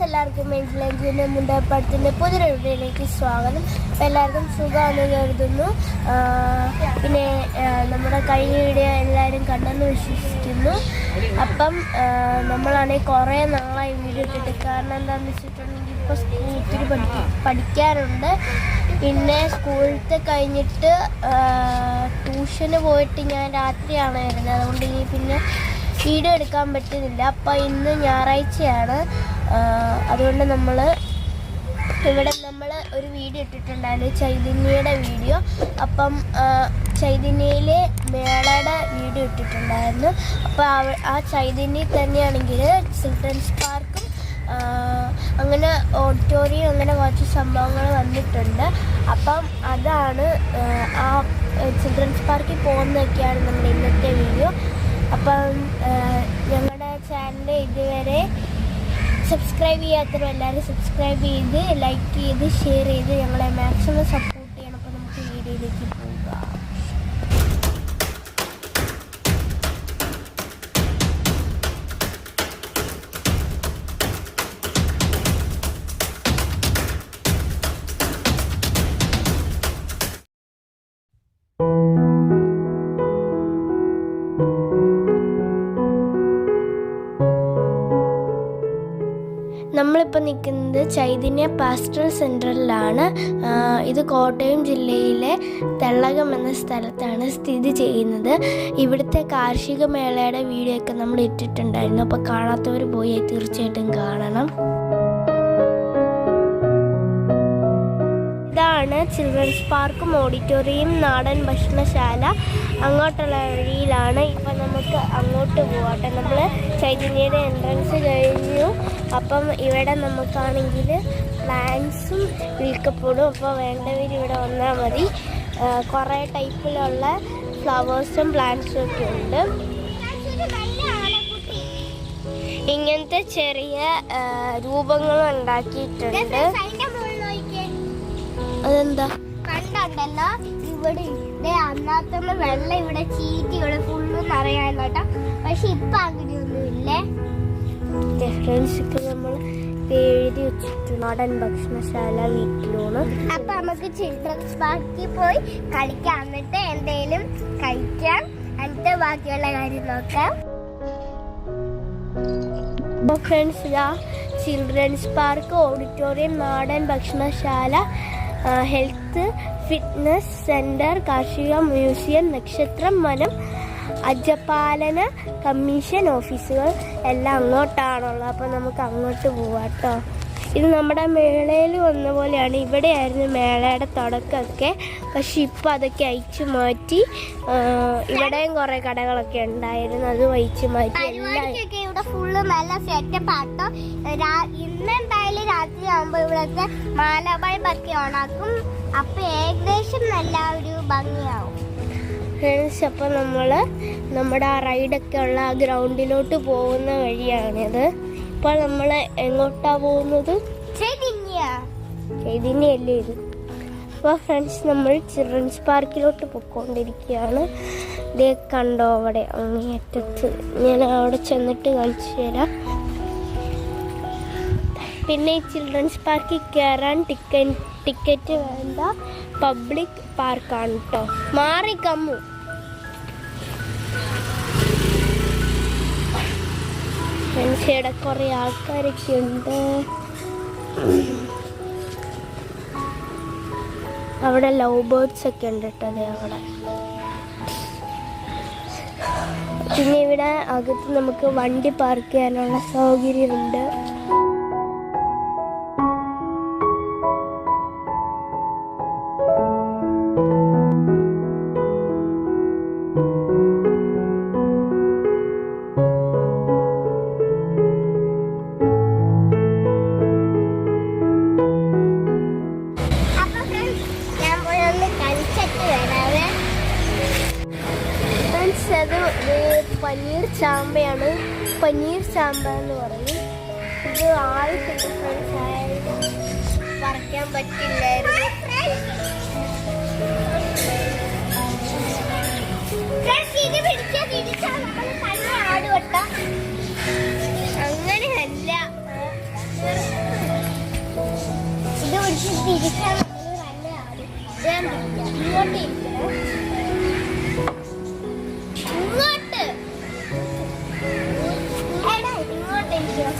എല്ലാവർക്കും ലഞ്ചിൻ്റെ മുണ്ടപ്പടത്തിൻ്റെ പുതിയൊരു വീഡിയോയിലേക്ക് സ്വാഗതം. അപ്പോൾ എല്ലാവർക്കും സുഖമാണെന്ന് കരുതുന്നു. പിന്നെ നമ്മുടെ കഴിഞ്ഞ വീഡിയോ എല്ലാവരും കണ്ടെന്ന് വിശ്വസിക്കുന്നു. അപ്പം നമ്മളാണെങ്കിൽ കുറേ നാളായി വീഡിയോ ഇട്ടിട്ട്, കാരണം എന്താണെന്ന് വെച്ചിട്ടുണ്ടെങ്കിൽ ഇപ്പോൾ ഒത്തിരി പഠിക്കാറുണ്ട്. പിന്നെ സ്കൂളത്തെ കഴിഞ്ഞിട്ട് ട്യൂഷന് പോയിട്ട് ഞാൻ രാത്രിയാണ് വരുന്നത്, അതുകൊണ്ട് ഇനി പിന്നെ വീഡിയോ എടുക്കാൻ പറ്റുന്നില്ല. അപ്പം ഇന്ന് ഞായറാഴ്ചയാണ്, അതുകൊണ്ട് ഇവിടെ നമ്മൾ ഒരു വീഡിയോ ഇട്ടിട്ടുണ്ടായിരുന്നു, ചൈതന്യയുടെ വീഡിയോ. അപ്പം ചൈതന്യയിലെ മേളയുടെ വീഡിയോ ഇട്ടിട്ടുണ്ടായിരുന്നു. അപ്പോൾ ആ ചൈതന്യ തന്നെയാണെങ്കിൽ ചിൽഡ്രൻസ് പാർക്കും അങ്ങനെ ഓഡിറ്റോറിയം അങ്ങനെ കുറച്ച് സംഭവങ്ങൾ വന്നിട്ടുണ്ട്. അപ്പം അതാണ് ആ ചിൽഡ്രൻസ് പാർക്കിൽ പോകുന്നതൊക്കെയാണ് നമ്മുടെ ഇന്നത്തെ വീഡിയോ. അപ്പം ഞങ്ങളുടെ ചാനൽ ഇതുവരെ സബ്സ്ക്രൈബ് ചെയ്യാത്തവരും എല്ലാവരും സബ്സ്ക്രൈബ് ചെയ്ത് ലൈക്ക് ചെയ്ത് ഷെയർ ചെയ്ത് ഞങ്ങളെ മാക്സിമം സപ്പോർട്ട് ചെയ്യണം. അപ്പോൾ നമുക്ക് വീഡിയോയിലേക്ക് പോകാം. നമ്മളിപ്പോൾ നിൽക്കുന്നത് ചൈതന്യ പാസ്റ്ററൽ സെൻറ്ററിലാണ്. ഇത് കോട്ടയം ജില്ലയിലെ തെള്ളകം എന്ന സ്ഥലത്താണ് സ്ഥിതി ചെയ്യുന്നത്. ഇവിടുത്തെ കാർഷിക മേളയുടെ വീഡിയോ ഒക്കെ നമ്മൾ ഇട്ടിട്ടുണ്ടായിരുന്നു. അപ്പോൾ കാണാത്തവർ പോയി തീർച്ചയായിട്ടും കാണണം. ഇതാണ് ചിൽഡ്രൻസ് പാർക്കും ഓഡിറ്റോറിയം നാടൻ ഭക്ഷണശാല. അങ്ങോട്ടുള്ള വഴിയിലാണ്. ഇപ്പം നമുക്ക് അങ്ങോട്ട് പോകട്ടെ. നമ്മൾ ചൈതന്യയുടെ എൻട്രൻസ് കഴിഞ്ഞു. അപ്പം ഇവിടെ നമുക്കാണെങ്കിൽ പ്ലാന്റ്സും വിൽക്കപ്പെടും. അപ്പോൾ വേണ്ടവർ ഇവിടെ വന്നാൽ മതി. കുറേ ടൈപ്പിലുള്ള ഫ്ലവേഴ്സും പ്ലാന്റ്സും ഒക്കെ ഉണ്ട്. ഇങ്ങനത്തെ ചെറിയ രൂപങ്ങളും ഉണ്ടാക്കിയിട്ടുണ്ട്. അതെന്താ കണ്ടല്ലോ, ഇവിടെ അന്നാത്തുള്ള വെള്ളം ഇവിടെ ചീറ്റി ഇവിടെ ഫുള്ള് നിറയാൻ കേട്ടോ. പക്ഷെ ഇപ്പൊ അങ്ങനെയൊന്നുമില്ലേ. ഫ്രണ്ട്സൊക്കെ നമ്മൾ എഴുതി വെച്ചിട്ട് നാടൻ ഭക്ഷണശാല വീട്ടിലൂണ്. അപ്പൊ നമുക്ക് ചിൽഡ്രൻസ് പാർക്കിൽ പോയി കളിക്കാം, എന്നിട്ട് എന്തേലും കഴിക്കാം, എന്നിട്ട് ബാക്കിയുള്ള കാര്യം നോക്കാം. ഫ്രണ്ട്സ്, ഇതാ ചിൽഡ്രൻസ് പാർക്ക്, ഓഡിറ്റോറിയം, നാടൻ ഭക്ഷണശാല, ഹെൽത്ത് ഫിറ്റ്നസ് സെൻറ്റർ, കാർഷിക മ്യൂസിയം, നക്ഷത്രം വനം, അജപാലന കമ്മീഷൻ ഓഫീസുകൾ എല്ലാം അങ്ങോട്ടാണുള്ളത്. അപ്പോൾ നമുക്ക് അങ്ങോട്ട് പോവാം കേട്ടോ. ഇത് നമ്മുടെ മേളയിൽ വന്ന പോലെയാണ്. ഇവിടെയായിരുന്നു മേളയുടെ തുടക്കമൊക്കെ. പക്ഷെ ഇപ്പം അതൊക്കെ അയച്ചു മാറ്റി. ഇവിടെയും കുറേ കടകളൊക്കെ ഉണ്ടായിരുന്നു, അത് അയച്ചു മാറ്റി. ഇവിടെ ഫുള്ള് നല്ല സെറ്റപ്പ് ആട്ടോ. ഇന്ന് എന്തായാലും രാത്രി ആകുമ്പോൾ ഇവിടുത്തെ മാലബൾബൊക്കെ ഓണാക്കും. അപ്പൊ ഏകദേശം നല്ല ഒരു ഭംഗിയാവും. ഫ്രണ്ട്സ്, അപ്പം നമ്മൾ നമ്മുടെ ആ റൈഡൊക്കെ ഉള്ള ആ ഗ്രൗണ്ടിലോട്ട് പോകുന്ന വഴിയാണിത്. ഇപ്പോൾ നമ്മൾ എങ്ങോട്ടാ പോകുന്നത്? ചൈതന്യല്ലേ ഇത്. അപ്പോൾ ഫ്രണ്ട്സ്, നമ്മൾ ചിൽഡ്രൻസ് പാർക്കിലോട്ട് പോയിക്കൊണ്ടിരിക്കുകയാണ്. ഇതേ കണ്ടോ അവിടെ അങ്ങേയറ്റത്ത്. ഞാൻ അവിടെ ചെന്നിട്ട് കാണിച്ചു തരാം. പിന്നെ ഈ ചിൽഡ്രൻസ് പാർക്കിൽ കയറാൻ ടിക്കറ്റ് വേണ്ട, പബ്ലിക് പാർക്കാണ് കേട്ടോ. മാറിക്കമ്മു. ഇവിടെ കുറേ ആൾക്കാരൊക്കെ ഉണ്ട്. അവിടെ ലവ് ബേർഡ്സ് ഒക്കെ ഉണ്ട് കേട്ടോ. അതെ, അവിടെ. പിന്നെ ഇവിടെ അകത്ത് നമുക്ക് വണ്ടി പാർക്ക് ചെയ്യാനുള്ള സൗകര്യമുണ്ട്. അത് പനീർ ചാമ്പയാണ്. പനീർ ചാമ്പ എന്ന് പറയും. ഇത് ആയിട്ടില്ല ഫ്രണ്ട്സ്, ആയാലും പറിക്കാൻ പറ്റില്ലായിരുന്നു. അങ്ങനെയല്ല, തിരിക്കാൻ നല്ലതാണ്. ഇങ്ങോട്ട് ഇരിക്കണേ. ഇങ്ങോട്ട് എടാ ഇങ്ങോട്ട് ഇരിക്കണം.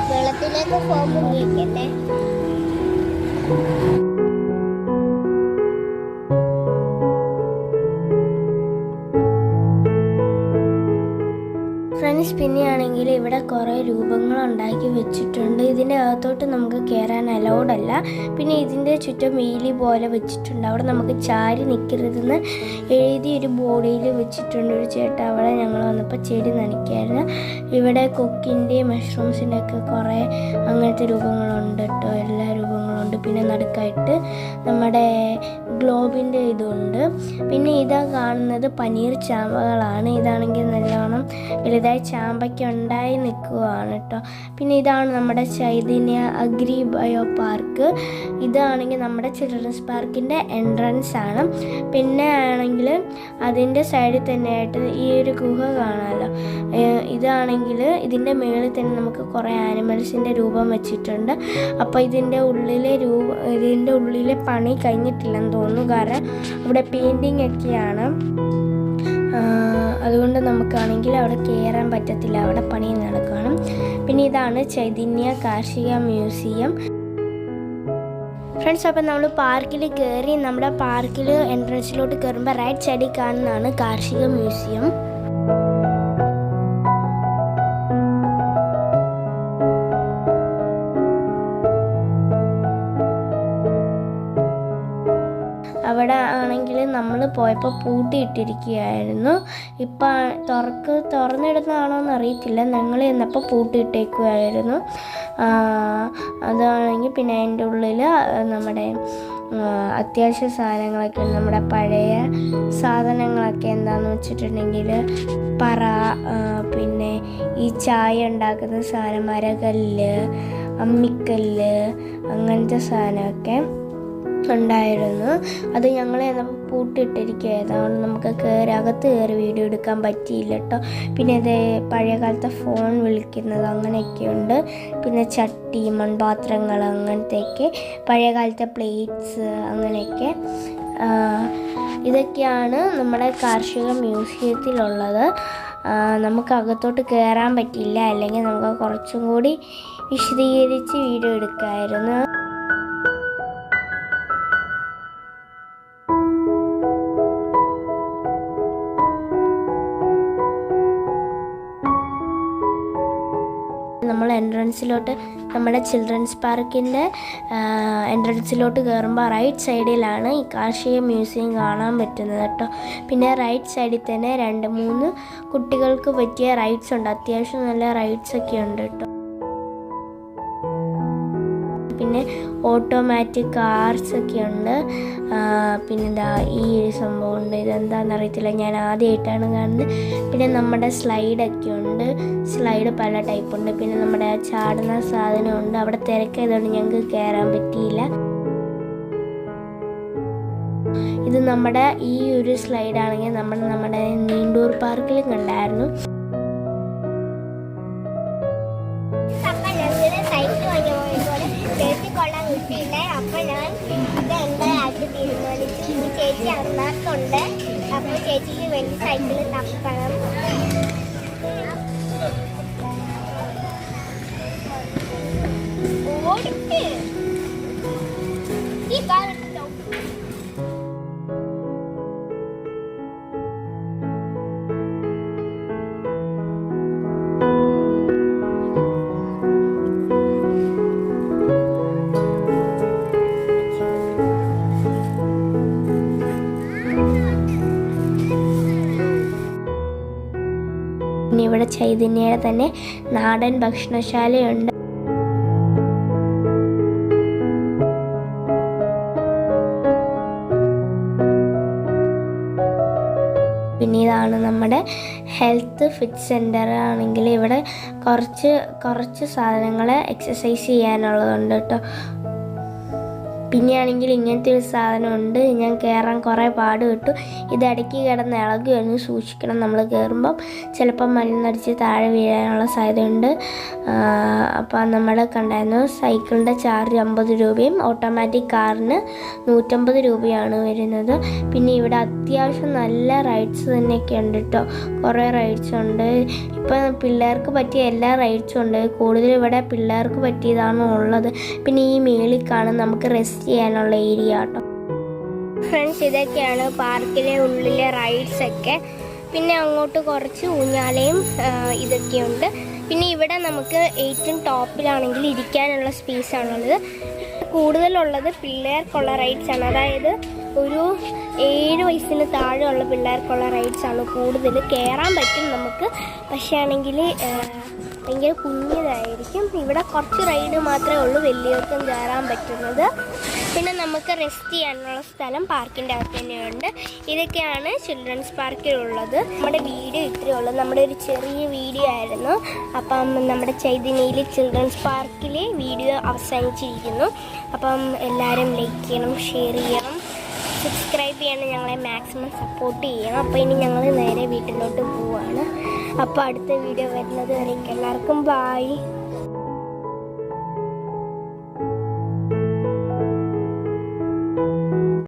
വെള്ളത്തിലേക്ക് പോകുമ്പോൾ ഇരിക്കട്ടെ. ഫ്രണ്ട്സ്, പിന്നെയാണെങ്കിൽ ഇവിടെ കുറേ രൂപങ്ങൾ ഉണ്ടാക്കി വെച്ചിട്ടുണ്ട്. ഇതിൻ്റെ അകത്തോട്ട് നമുക്ക് കയറാൻ അലൗഡ് അല്ല. പിന്നെ ഇതിൻ്റെ ചുറ്റും വേലി പോലെ വെച്ചിട്ടുണ്ട്. അവിടെ നമുക്ക് ചാരി നിൽക്കരുതെന്ന് എഴുതിയൊരു ബോർഡിൽ വെച്ചിട്ടുണ്ട്. ഒരു ചേട്ടൻ അവിടെ ഞങ്ങൾ വന്നപ്പോൾ ചെടി നനയ്ക്കായിരുന്നു. ഇവിടെ കൊക്കിൻ്റെയും മഷ്റൂംസിൻ്റെ ഒക്കെ കുറേ അങ്ങനത്തെ രൂപങ്ങളുണ്ട് കേട്ടോ. എല്ലാ രൂപങ്ങളുണ്ട്. പിന്നെ നടുക്കായിട്ട് നമ്മുടെ ഗ്ലോബിൻ്റെ ഇതുണ്ട്. പിന്നെ ഇതാ കാണുന്നത് പനീർ ചാമ്പകളാണ്. ഇതാണെങ്കിൽ നല്ലോണം വലുതായി ചാമ്പയ്ക്ക് ഉണ്ടായി നിൽക്കുകയാണ് കേട്ടോ. പിന്നെ ഇതാണ് നമ്മുടെ ചൈതന്യ അഗ്രി ബയോ പാർക്ക്. ഇതാണെങ്കിൽ നമ്മുടെ ചിൽഡ്രൻസ് പാർക്കിൻ്റെ എൻട്രൻസ് ആണ്. പിന്നെ ആണെങ്കിൽ അതിൻ്റെ സൈഡിൽ തന്നെയായിട്ട് ഈ ഒരു ഗുഹ കാണാമല്ലോ. ഇതാണെങ്കിൽ ഇതിൻ്റെ മുകളിൽ തന്നെ നമുക്ക് കുറേ ആനിമൽസിൻ്റെ രൂപം വെച്ചിട്ടുണ്ട്. അപ്പോൾ ഇതിൻ്റെ ഉള്ളിലെ പണി കഴിഞ്ഞിട്ടില്ലെന്ന് തോന്നുന്നു. കാരണം അവിടെ പെയിൻറ്റിങ് ഒക്കെയാണ്. അതുകൊണ്ട് നമുക്കാണെങ്കിൽ അവിടെ കയറാൻ പറ്റത്തില്ല. അവിടെ പണി നടക്കണം. പിന്നെ ഇതാണ് ചൈതന്യ കാർഷിക മ്യൂസിയം. ഫ്രണ്ട്സ്, അപ്പം നമ്മൾ പാർക്കിൽ കയറി. നമ്മുടെ പാർക്കിൽ എൻട്രൻസിലോട്ട് കയറുമ്പോൾ റൈറ്റ് സൈഡിൽ കാണുന്നതാണ് കാർഷിക മ്യൂസിയം. അവിടെ ആണെങ്കിൽ നമ്മൾ പോയപ്പോൾ പൂട്ടിയിട്ടിരിക്കുകയായിരുന്നു. ഇപ്പം തുറന്നിടുന്നതാണോന്ന് അറിയത്തില്ല. ഞങ്ങൾ ചെന്നപ്പോൾ പൂട്ടിയിട്ടേക്കുമായിരുന്നു. അതാണെങ്കിൽ പിന്നെ അതിൻ്റെ ഉള്ളിൽ നമ്മുടെ അത്യാവശ്യ സാധനങ്ങളൊക്കെ, നമ്മുടെ പഴയ സാധനങ്ങളൊക്കെ എന്താണെന്ന് വെച്ചിട്ടുണ്ടെങ്കിൽ പറ, പിന്നെ ഈ ചായ ഉണ്ടാക്കുന്ന സാധനം, മരകല്ല്, അമ്മിക്കല്ല്, അങ്ങനത്തെ സാധനമൊക്കെ ഉണ്ടായിരുന്നു. അത് ഞങ്ങൾ പൂട്ടിയിട്ടിരിക്കുകയായിരുന്നു. അതുകൊണ്ട് നമുക്ക് അകത്ത് കയറി വീഡിയോ എടുക്കാൻ പറ്റിയില്ല കേട്ടോ. പിന്നെ ഇത് പഴയകാലത്തെ ഫോൺ വിളിക്കുന്നത് അങ്ങനെയൊക്കെയുണ്ട്. പിന്നെ ചട്ടി, മൺപാത്രങ്ങൾ, അങ്ങനത്തെയൊക്കെ പഴയകാലത്തെ പ്ലേറ്റ്സ്, അങ്ങനെയൊക്കെ ഇതൊക്കെയാണ് നമ്മുടെ കാർഷിക മ്യൂസിയത്തിലുള്ളത്. നമുക്ക് അകത്തോട്ട് കയറാൻ പറ്റിയില്ല. അല്ലെങ്കിൽ നമുക്ക് കുറച്ചും കൂടി വിശദീകരിച്ച് വീഡിയോ എടുക്കാമായിരുന്നു. എൻട്രൻസിലോട്ട്, നമ്മുടെ ചിൽഡ്രൻസ് പാർക്കിൻ്റെ എൻട്രൻസിലോട്ട് കയറുമ്പോൾ റൈറ്റ് സൈഡിലാണ് ഈ കാർഷിക മ്യൂസിയം കാണാൻ പറ്റുന്നത് കേട്ടോ. പിന്നെ റൈറ്റ് സൈഡിൽ തന്നെ 2-3 കുട്ടികൾക്ക് പറ്റിയ റൈഡ്സ് ഉണ്ട്. അത്യാവശ്യം നല്ല റൈഡ്സൊക്കെ ഉണ്ട് കേട്ടോ. പിന്നെ ഓട്ടോമാറ്റിക് കാർസൊക്കെ ഉണ്ട്. പിന്നെ എന്താ ഈ ഒരു സംഭവം ഉണ്ട്, ഇതെന്താണെന്ന് അറിയത്തില്ല, ഞാൻ ആദ്യമായിട്ടാണ് കാണുന്നത്. പിന്നെ നമ്മുടെ സ്ലൈഡൊക്കെ ഉണ്ട്. സ്ലൈഡ് പല ടൈപ്പുണ്ട്. പിന്നെ നമ്മുടെ ചാടുന്ന സാധനമുണ്ട്. അവിടെ തിരക്കായതുകൊണ്ട് ഞങ്ങൾക്ക് കയറാൻ പറ്റിയില്ല. ഇത് നമ്മുടെ ഈ ഒരു സ്ലൈഡാണെങ്കിൽ നമ്മുടെ നീണ്ടൂർ പാർക്കിലും കണ്ടായിരുന്നു. അപ്പൊ ഞാൻ ഇത് എന്തായിട്ട് തീരുമാനിച്ചു. ചേച്ചി അന്നാക്കുണ്ട്, അപ്പൊ ചേച്ചിക്ക് വേണ്ടി സൈക്കിൾ തപ്പണം. ഓടിക്ക് ഈ കാലത്ത് പിന്നെ ഇവിടെ ചൈതന്യയുടെ തന്നെ നാടൻ ഭക്ഷണശാലയുണ്ട്. പിന്നെ ഇതാണ് നമ്മുടെ ഹെൽത്ത് ഫിറ്റ് സെൻ്റർ ആണെങ്കിൽ ഇവിടെ കുറച്ച് സാധനങ്ങൾ എക്സസൈസ് ചെയ്യാനുള്ളതുണ്ട് കേട്ടോ. പിന്നെയാണെങ്കിൽ ഇങ്ങനത്തെ ഒരു സാധനമുണ്ട്, ഞാൻ കയറാൻ കുറേ പാട് കിട്ടും. ഇടയ്ക്ക് കിടന്ന് ഇളകി വരുന്നു, സൂക്ഷിക്കണം. നമ്മൾ കയറുമ്പം ചിലപ്പം മരുന്നടിച്ച് താഴെ വീഴാനുള്ള സാധ്യതയുണ്ട്. അപ്പോൾ നമ്മൾ കണ്ടായിരുന്നു സൈക്കിളിൻ്റെ ചാർജ് 50 രൂപയും ഓട്ടോമാറ്റിക് കാറിന് 150 രൂപയാണ് വരുന്നത്. പിന്നെ ഇവിടെ അത്യാവശ്യം നല്ല റൈഡ്സ് തന്നെയൊക്കെ ഉണ്ട് കേട്ടോ. കുറേ റൈഡ്സ് ഉണ്ട്. ഇപ്പം പിള്ളേർക്ക് പറ്റിയ എല്ലാ റൈഡ്സും ഉണ്ട്. കൂടുതൽ ഇവിടെ പിള്ളേർക്ക് പറ്റിയതാണ് ഉള്ളത്. പിന്നെ ഈ മേളിൽ കാണും നമുക്ക് റെസ്റ്റ് ചെയ്യാനുള്ള ഏരിയ കേട്ടോ. ഫ്രണ്ട്സ്, ഇതൊക്കെയാണ് പാർക്കിലെ ഉള്ളിലെ റൈഡ്സ് ഒക്കെ. പിന്നെ അങ്ങോട്ട് കുറച്ച് ഊഞ്ഞാലയും ഇതൊക്കെയുണ്ട്. പിന്നെ ഇവിടെ നമുക്ക് ഏറ്റവും ടോപ്പിലാണെങ്കിൽ ഇരിക്കാനുള്ള സ്പേസാണുള്ളത്. കൂടുതലുള്ളത് പിള്ളേർക്കുള്ള റൈഡ്സാണ്. അതായത് ഒരു 7 വയസ്സിന് താഴെയുള്ള പിള്ളേർക്കുള്ള റൈഡ്സാണ് കൂടുതൽ. കയറാൻ പറ്റും നമുക്ക്, പക്ഷേ ആണെങ്കിൽ ഭയങ്കര കുഞ്ഞതായിരിക്കും. ഇവിടെ കുറച്ച് റൈഡ് മാത്രമേ ഉള്ളൂ വലിയവർക്കും കയറാൻ പറ്റുന്നത്. പിന്നെ നമുക്ക് റെസ്റ്റ് ചെയ്യാനുള്ള സ്ഥലം പാർക്കിൻ്റെ അകത്ത് തന്നെയുണ്ട്. ഇതൊക്കെയാണ് ചിൽഡ്രൻസ് പാർക്കിലുള്ളത്. നമ്മുടെ വീഡിയോ ഇത്രയേ ഉള്ളൂ. നമ്മുടെ ഒരു ചെറിയ വീഡിയോ ആയിരുന്നു. അപ്പം നമ്മുടെ ചൈതന്യയിൽ ചിൽഡ്രൻസ് പാർക്കിലെ വീഡിയോ അവസാനിച്ചിരിക്കുന്നു. അപ്പം എല്ലാവരും ലൈക്ക് ചെയ്യണം, ഷെയർ ചെയ്യണം, സബ്സ്ക്രൈബ് ചെയ്യണം, ഞങ്ങളെ മാക്സിമം സപ്പോർട്ട് ചെയ്യണം. അപ്പോൾ ഇനി ഞങ്ങൾ നേരെ വീട്ടിലോട്ട് പോവുകയാണ്. അപ്പോൾ അടുത്ത വീഡിയോ വരുന്നത് വരേക്കും എല്ലാവർക്കും ബായ്.